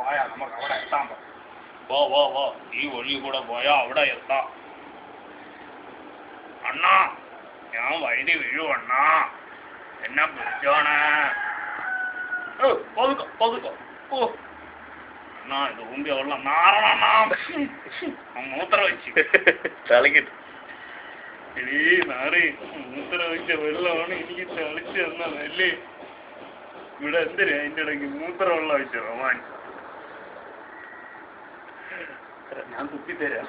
പോയാ നമുക്ക് അവിടെ എത്താൻ പറ്റും. വാ ഈ വഴി കൂടെ പോയാ അവിടെ എത്താം. അണ്ണാ ഞാൻ വഴുതി വീഴും അണ്ണാ, എന്നെ പിടിച്ചോണേ. പതുക്കെ ഓ അണ്ണാ ഇത് ഊമ്പി വെള്ളം നാറണ മൂത്ര വെച്ച് തളിക്കിട്ട് എടീ നാറി മൂത്ര വെച്ച വെള്ളമാണ് എനിക്ക് തളിച്ച് തന്നതല്ലേ. ഇവിടെ എന്തിനാ അതിൻ്റെ ഇടയ്ക്ക് മൂത്ര വെള്ളം വെച്ച് റൊമാൻസ്? ഞാൻ തുപ്പിത്തരാം.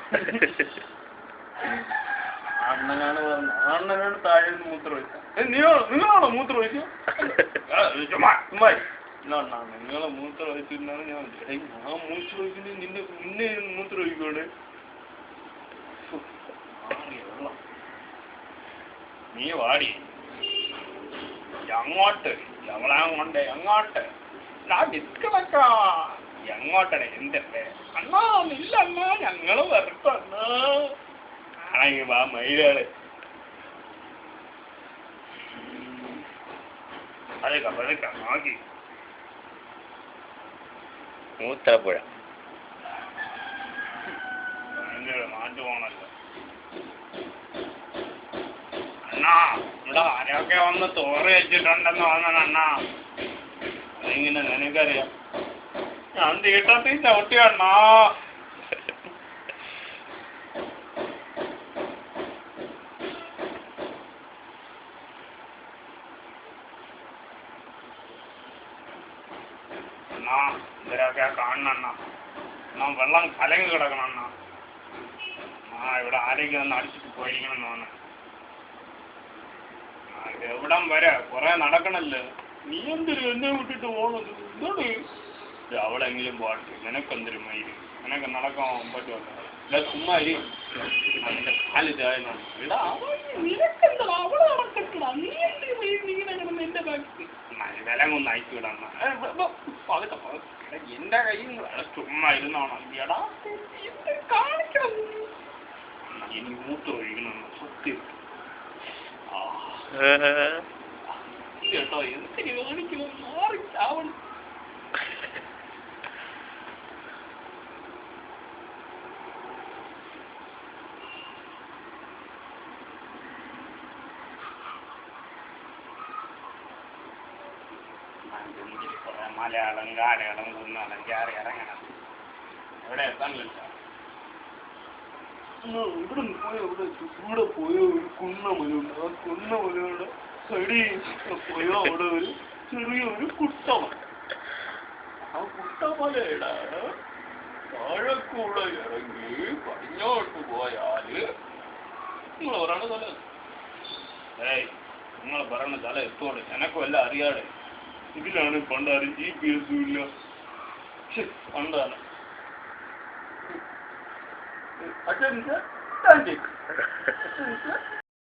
അണ്ണനാണ് പറഞ്ഞു, അണ്ണനാണ് താഴെ നിന്ന് മൂത്രം വെച്ച. നിങ്ങളാണോ മൂത്രം വെച്ചു? നിങ്ങളെ മൂത്രം വെച്ചിരുന്നാണ് ഞാൻ മൂത്രം ഒഴിക്കുന്നത്. നിന്നെ മൂത്രം ഒഴിക്കോടെ നീ വാടി അങ്ങോട്ട് ഞങ്ങളെ കൊണ്ട് അങ്ങോട്ട് എങ്ങോട്ടടെ എന്തല്ലേ അണ്ണാ ഇല്ല അണ്ണാ ഞങ്ങള് വരട്ടെ അണ്ണാ ആണെങ്കിൽ വാ മയിലാണ് അതൊക്കെ നോക്കി മൂത്രപ്പുഴ മാറ്റു പോണല്ലോ. അണ്ണാ ഇവിടെ ആരൊക്കെ വന്ന് തോറ് വെച്ചിട്ടുണ്ടെന്ന് തോന്നണം അണ്ണാ. അതിങ്ങനെ നിനക്കറിയാം. ഞാൻ തീട്ടത്തിൽ ചവിട്ടി അണ്ണാ. അണ്ണാ ഇവരൊക്കെ കാണണം അണ്ണാ. വെള്ളം കലങ്ങി കിടക്കണം അണ്ണാ. ഇവിടെ ആരെങ്കിലും ഒന്ന് അടിച്ചിട്ട് പോയിരിക്കണം എന്ന് തോന്നുന്നു. എവിടം വരെ കൊറേ നടക്കണല്ലോ. നീ എന്തൊരു എന്നെ വിട്ടിട്ട് പോണത്? എന്താണ് അവളെങ്കിലും പാട്ട് നിനക്കെന്തൊരു മയില്, നിനക്ക് നടക്കാൻ പറ്റുമല്ലോ. ഇല്ല ചുമ്മാ അതിന്റെ കാല് ചായനോ ഇടാ അവളെ നടക്കട്ടാ. നീ എന്റെ ബാക്കി വിലങ്ങൊന്ന് അയച്ചു വിടാം. എന്റെ കയ്യിൽ ചുമ്മാ ഇരുന്നോണം. എടാ കാണിക്കണം. ഇനി മൂത്രം ഒഴിക്കണം സത്യം കേട്ടോ. എന്തിനു കാണിക്കണം? മാറി ചാവണം. മലയാളം കാലയാളം കുന്നാളം കയറി ഇറങ്ങണം. എവിടെ എത്താനില്ല. ഇവിടെ പോയോ ഒരു കുന്നമലുണ്ട്. ആ കുന്നമലയുടെ സൈഡിൽ പോയോ അവിടെ ഒരു ചെറിയൊരു കുട്ടമല. ആ കുട്ടമലയുടെ താഴെക്കൂടെ ഇറങ്ങി പടിഞ്ഞോട്ട് പോയാല് നിങ്ങൾ പറയണ സ്ഥലം. നിങ്ങൾ പറയണ സ്ഥലം എത്തോടെ എനക്കും എല്ലാം അറിയാടെ. ഇതിലാണ് പണ്ടാരും GPS ഇല്ല. പണ്ടാണ് attention,